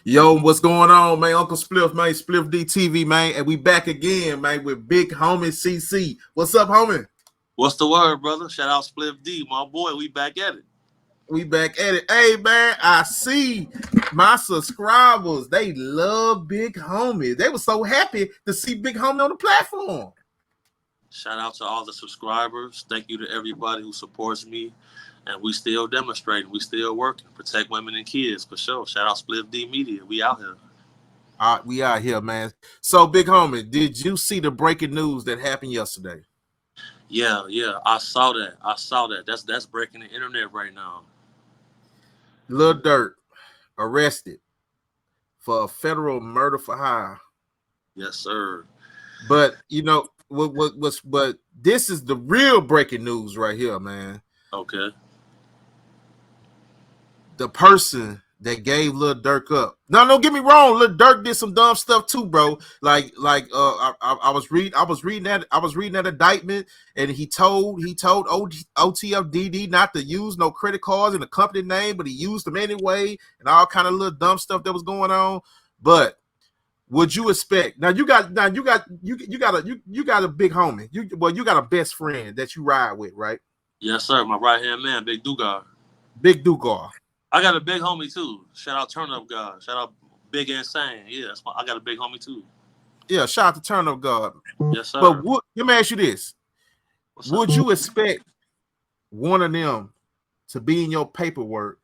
Yo, what's going on, man? Uncle Spliff, man, Spliff DTV, man, and we back again, man, with big homie CC. What's up, homie? What's the word, brother? Shout out Spliff D, my boy. We back at it. We back at it. Hey, man, I see my subscribers. They love Big Homie. They were so happy to see Big Homie on the platform. Shout out to all the subscribers. Thank you to everybody who supports me. And we still demonstrating. We still working. Protect women and kids, for sure. Shout out Spliff D Media. We out here. We out here, man. So, Big Homie, did you see the breaking news that happened yesterday? Yeah. I saw that. That's breaking the internet right now. Lil Durk arrested for a federal murder for hire. Yes, sir. But you know but this is the real breaking news right here, man. Okay. The person that gave Lil Durk up. No, don't get me wrong. Lil Durk did some dumb stuff too, bro. I was reading that indictment, and he told OTF not to use no credit cards in the company name, but he used them anyway, and all kind of little dumb stuff that was going on. But would you expect you got a big homie. You got a best friend that you ride with, right? Yes, sir. My right hand man, Big Dugar. Big Dugar. I got a big homie too. Shout out Turn Up God. Shout out Big Insane. Yeah, I got a big homie too. Yeah, shout out to Turn Up God. Yes, sir. But let me ask you this: would you expect one of them to be in your paperwork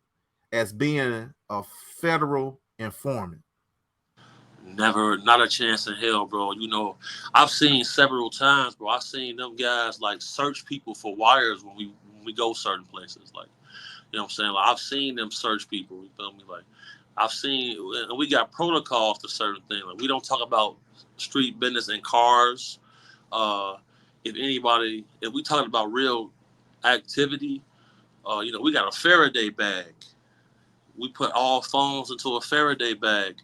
as being a federal informant? Never, not a chance in hell, bro. You know, I've seen several times, bro. I've seen them guys like search people for wires when we go certain places. Like, you know what I'm saying? Like, I've seen them search people. You feel me? Like, I've seen, and we got protocols to certain things. Like, we don't talk about street business in cars. If we talking about real activity, you know, we got a Faraday bag. We put all phones into a Faraday bag.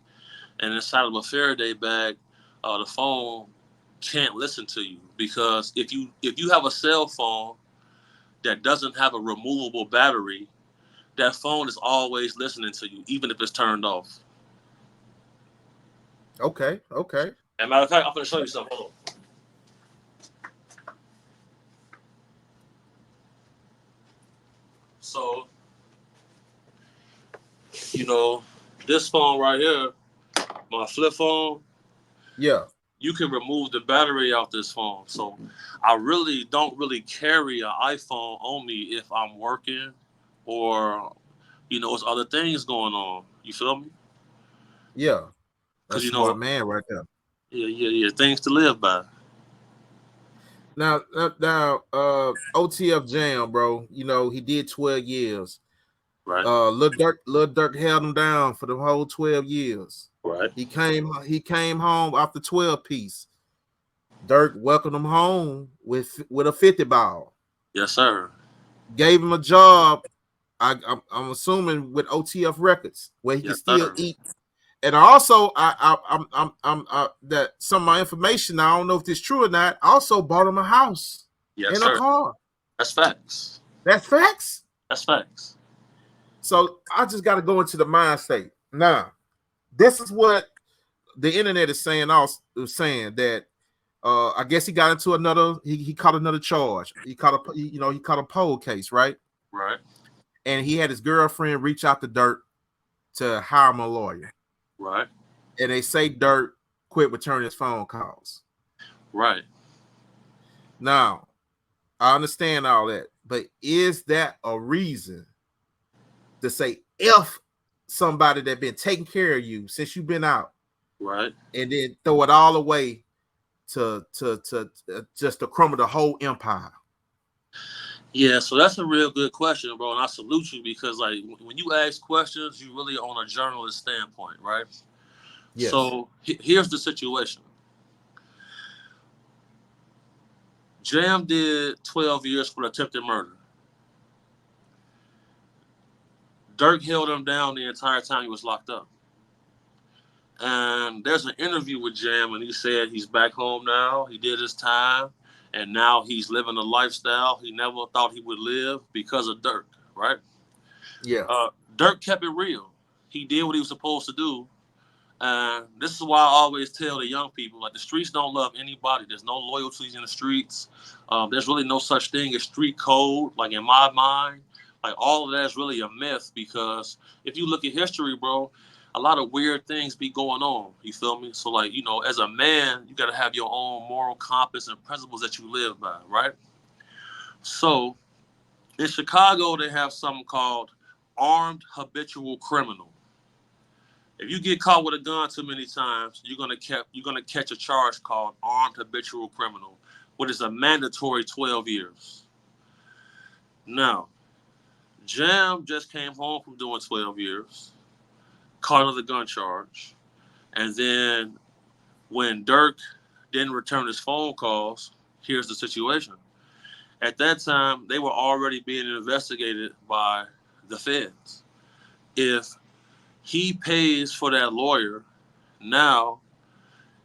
And inside of a Faraday bag, the phone can't listen to you, because if you have a cell phone that doesn't have a removable battery, that phone is always listening to you, even if it's turned off. Okay. And matter of fact, I'm going to show you something. Hold on. So, you know, this phone right here, my flip phone. Yeah. You can remove the battery off this phone. So I really don't carry an iPhone on me if I'm working or, you know, there's other things going on. You feel me? Yeah. Because, you smart know, man right there. Yeah. Things to live by. Now, OTF JAM, bro. You know, he did 12 years. Right. Lil Durk held him down for the whole 12 years. Right. He came home after 12 piece. Durk welcomed him home with a 50 ball. Yes, sir. Gave him a job. I'm assuming with OTF Records, where he can still eat. And also, I'm that some of my information, I don't know if this is true or not, also bought him a house and a car. That's facts. That's facts? That's facts. So I just got to go into the mind state. Now, this is what the internet is saying. Also saying that I guess he got into another. He caught another charge. He caught a poll case, right? Right. And he had his girlfriend reach out to Durk to hire him a lawyer. Right. And they say Durk quit returning his phone calls. Right. Now, I understand all that, but is that a reason to say if somebody that been taking care of you since you've been out, right, and then throw it all away to just to crumble the whole empire? Yeah, so that's a real good question, bro, and I salute you, because like when you ask questions, you really on a journalist standpoint, right? Yes. So here's the situation. Jam did 12 years for attempted murder. Durk held him down the entire time he was locked up. And there's an interview with Jam, and he said he's back home now. He did his time, and now he's living a lifestyle he never thought he would live because of Durk, right? Yeah. Durk kept it real. He did what he was supposed to do, And this is why I always tell the young people, like, the streets don't love anybody. There's no loyalties in the streets. There's really no such thing as street code. Like, in my mind, like, all of that is really a myth, because if you look at history, bro, a lot of weird things be going on. You feel me? So, like, as a man, you got to have your own moral compass and principles that you live by, right? So in Chicago, they have something called armed habitual criminal. If you get caught with a gun too many times, you're gonna catch a charge called armed habitual criminal, which is a mandatory 12 years. Now, Jam just came home from doing 12 years, caught another gun charge, and then when Durk didn't return his phone calls, here's the situation. At that time, they were already being investigated by the feds. If he pays for that lawyer, now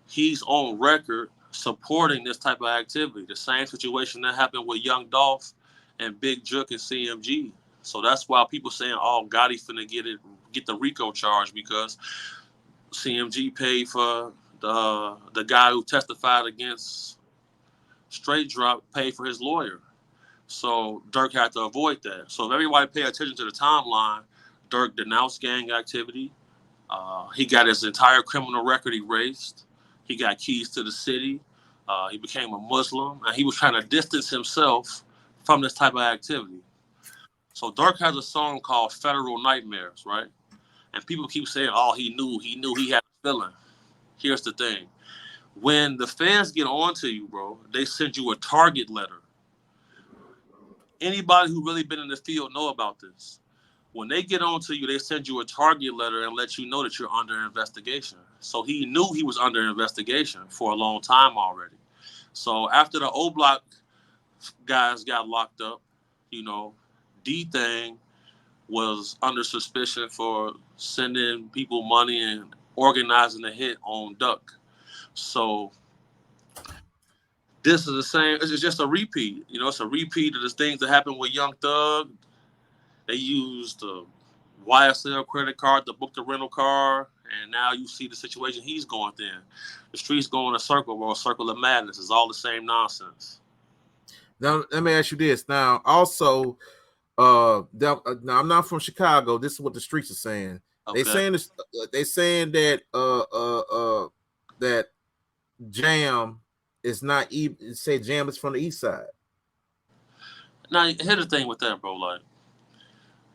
he's on record supporting this type of activity. The same situation that happened with Young Dolph and Big Jook and CMG. So that's why people saying, "Oh, Gotti finna get the RICO charge because CMG paid for the guy who testified against Straight Drop, paid for his lawyer." So Durk had to avoid that. So if everybody pay attention to the timeline, Durk denounced gang activity. He got his entire criminal record erased. He got keys to the city. He became a Muslim, and he was trying to distance himself from this type of activity. So Durk has a song called "Federal Nightmares," right? And people keep saying, "Oh, he knew he had a feeling." Here's the thing: when the fans get onto you, bro, they send you a target letter. Anybody who really been in the field know about this. When they get on to you, they send you a target letter and let you know that you're under investigation. So he knew he was under investigation for a long time already. So after the O Block guys got locked up, you know, D Thing was under suspicion for sending people money and organizing a hit on Duck. So this is the same. It's just a repeat. It's a repeat of the things that happened with Young Thug. They used the YSL credit card to book the rental car, and now you see the situation he's going through. The streets go in a circle, or a circle of madness. It's all the same nonsense. Now let me ask you this. Now, also, now I'm not from Chicago. This is what the streets are saying. They Okay. saying this. They saying that that Jam is not even. Say Jam is from the east side. Now, here's the thing with that, bro. Like,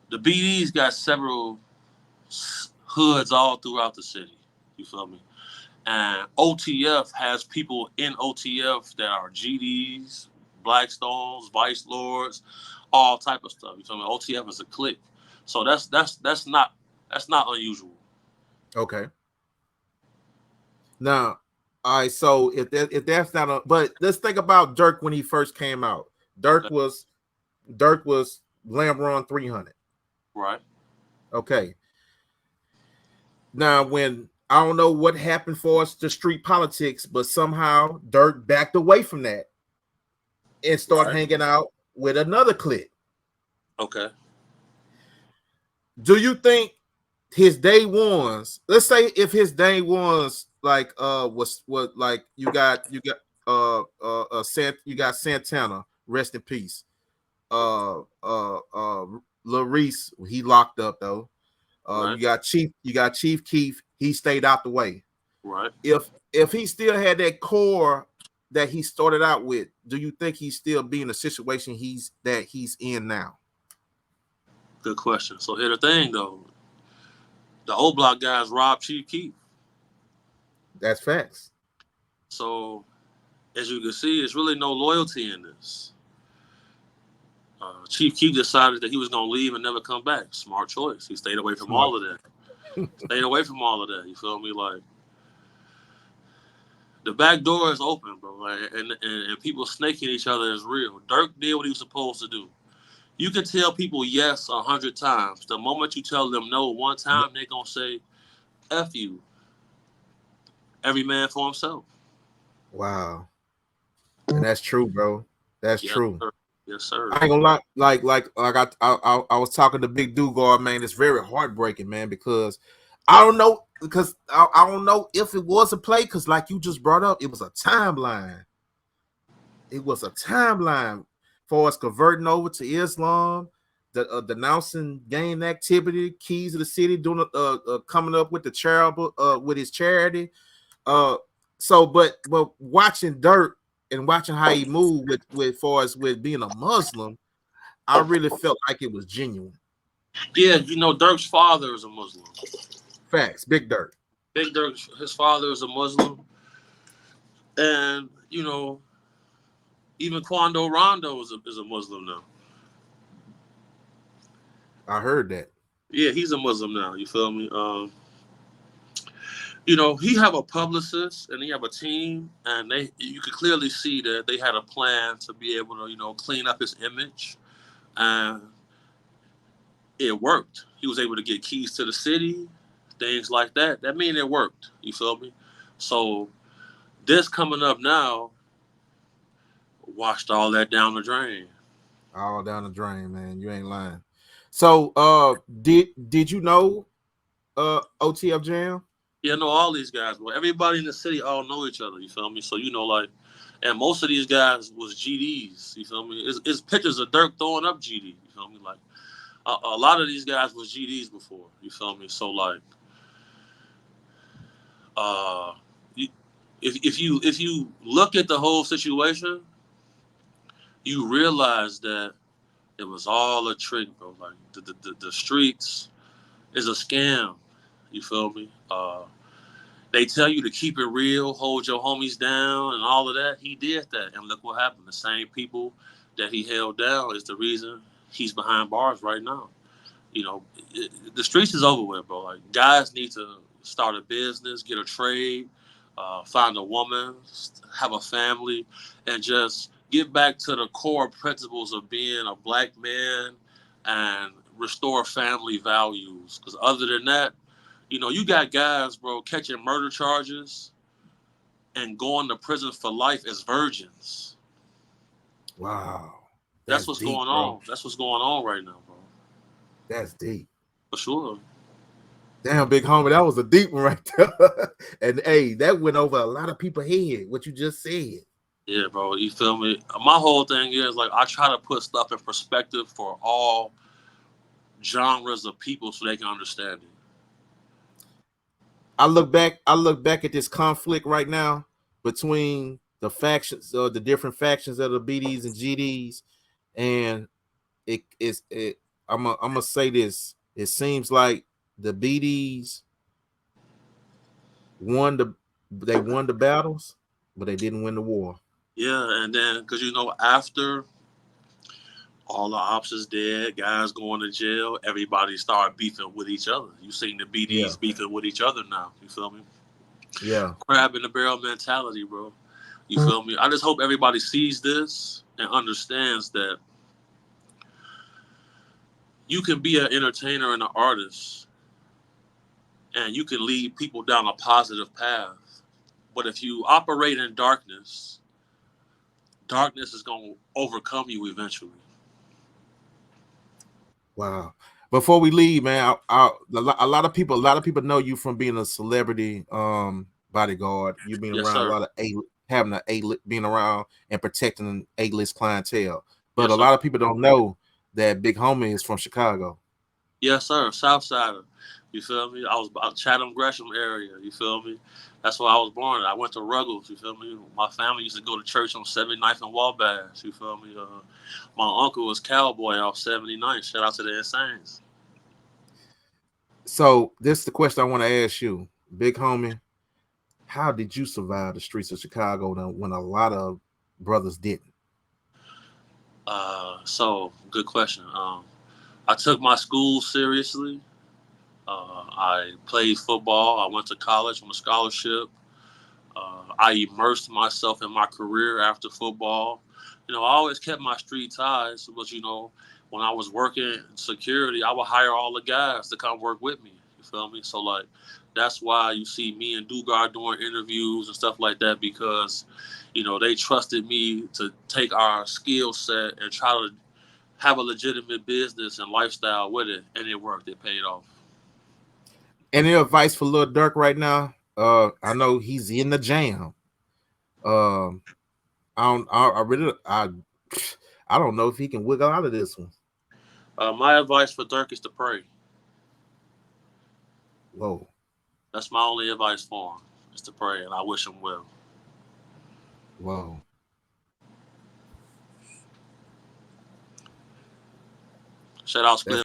the BD's got several hoods all throughout the city. You feel me? And OTF has people in OTF that are GDs, Blackstones, Vice Lords, all type of stuff. You feel me? OTF is a clique, so that's not unusual. Okay. Now, all right. So if that's not a, but let's think about Durk when he first came out. Okay. Durk was Lambron 300. Right. Okay. Now, when I don't know what happened for us to street politics, but somehow Durk backed away from that and start Right. hanging out with another clique. Okay. Do you think his day ones? Let's say if his day ones like was what like you got Santana, rest in peace. Lil Reese, he locked up though. Right. You got Chief Keef, he stayed out the way. Right. If he still had that core that he started out with, do you think he's still be in the situation he's in now? Good question. So here's the thing, though. The O Block guys robbed Chief Keef. That's facts. So as you can see, there's really no loyalty in this. Chief Keef decided that he was going to leave and never come back. Smart choice. He stayed away from Smart. all of that. Stayed away from all of that. You feel me? Like, the back door is open, bro. Like, and people snaking each other is real. Durk did what he was supposed to do. You can tell people yes 100 times. The moment you tell them no one time, they're going to say, F you. Every man for himself. Wow. And that's true, bro. That's Yes, true. sir. Yes, sir. I ain't gonna lie, I was talking to Big Dugard, man. It's very heartbreaking, man, because I don't know. because I don't know if it was a play, because like you just brought up, it was a timeline. It was a timeline for us converting over to Islam, the denouncing gang activity, keys of the city, doing coming up with the charitable with his charity. Uh, but watching Dirk and watching how he moved with far as with being a Muslim, I really felt like it was genuine. Yeah, Dirk's father is a Muslim. Facts, Big Dirk. Big Dirk, his father is a Muslim, and even Quando Rondo is a Muslim now. I heard that. Yeah, he's a Muslim now. You feel me? He have a publicist and he have a team, and you could clearly see that they had a plan to be able to clean up his image, and it worked. He was able to get keys to the city, things like that. That mean it worked. You feel me? So this coming up now washed all that down the drain. All down the drain, man. You ain't lying. So, did you know OTF Jam? Yeah, I know all these guys, but everybody in the city all know each other. You feel me? So like, and most of these guys was GDs. You feel me? It's pictures of Dirk throwing up GD. You feel me? Like a lot of these guys was GDs before. You feel me? So like, uh, you, if you look at the whole situation, you realize that it was all a trick, bro. Like the streets is a scam. You feel me? They tell you to keep it real, hold your homies down, and all of that. He did that, and look what happened. The same people that he held down is the reason he's behind bars right now. The streets is over with, bro. Like guys need to start a business, get a trade, find a woman, have a family, and just get back to the core principles of being a black man and restore family values. Because other than that, you got guys, bro, catching murder charges and going to prison for life as virgins. Wow, That's that's what's deep, going bro. on. That's what's going on right now, bro. That's deep. For sure. Damn, big homie, that was a deep one right there. And hey, that went over a lot of people's head. What you just said. Yeah, bro. You feel me? My whole thing is like I try to put stuff in perspective for all genres of people so they can understand it. I look back at this conflict right now between the factions, the different factions of the BDs and GDs, and it is it. I'm gonna say this. It seems like the BDs won the battles, but they didn't win the war. Yeah, and then because after all the ops is dead, guys going to jail, everybody started beefing with each other. You seen the Yeah, BDs beefing with each other now. You feel me? yeah. Crab in the barrel mentality, bro. You feel me? I just hope everybody sees this and understands that you can be an entertainer and an artist and you can lead people down a positive path. But if you operate in darkness, darkness is going to overcome you eventually. Wow. Before we leave, man, a lot of people know you from being a celebrity bodyguard. You being Yes, around a sir. lot of having being around and protecting an A-list clientele. But a Yes, sir. lot of people don't know that Big Homie is from Chicago. Yes, sir. Southsider. You feel me? I was about Chatham Gresham area. You feel me? That's where I was born. I went to Ruggles. You feel me? My family used to go to church on 79th and Wabash. You feel me? My uncle was cowboy off 79th. Shout out to the Insanes. So this is the question I want to ask you, Big Homie. How did you survive the streets of Chicago when a lot of brothers didn't? So good question. I took my school seriously. I played football. I went to college on a scholarship. I immersed myself in my career after football. I always kept my street ties, but when I was working in security, I would hire all the guys to come work with me. You feel me? So like, that's why you see me and Dugar doing interviews and stuff like that because, they trusted me to take our skill set and try to have a legitimate business and lifestyle with it, and it worked. It paid off. Any advice for Lil Durk right now? I know he's in the jam. Um, I don't know if he can wiggle out of this one. My advice for Dirk is to pray. Whoa, That's my only advice for him, is to pray, and I wish him well. whoa. Shout out That's Split.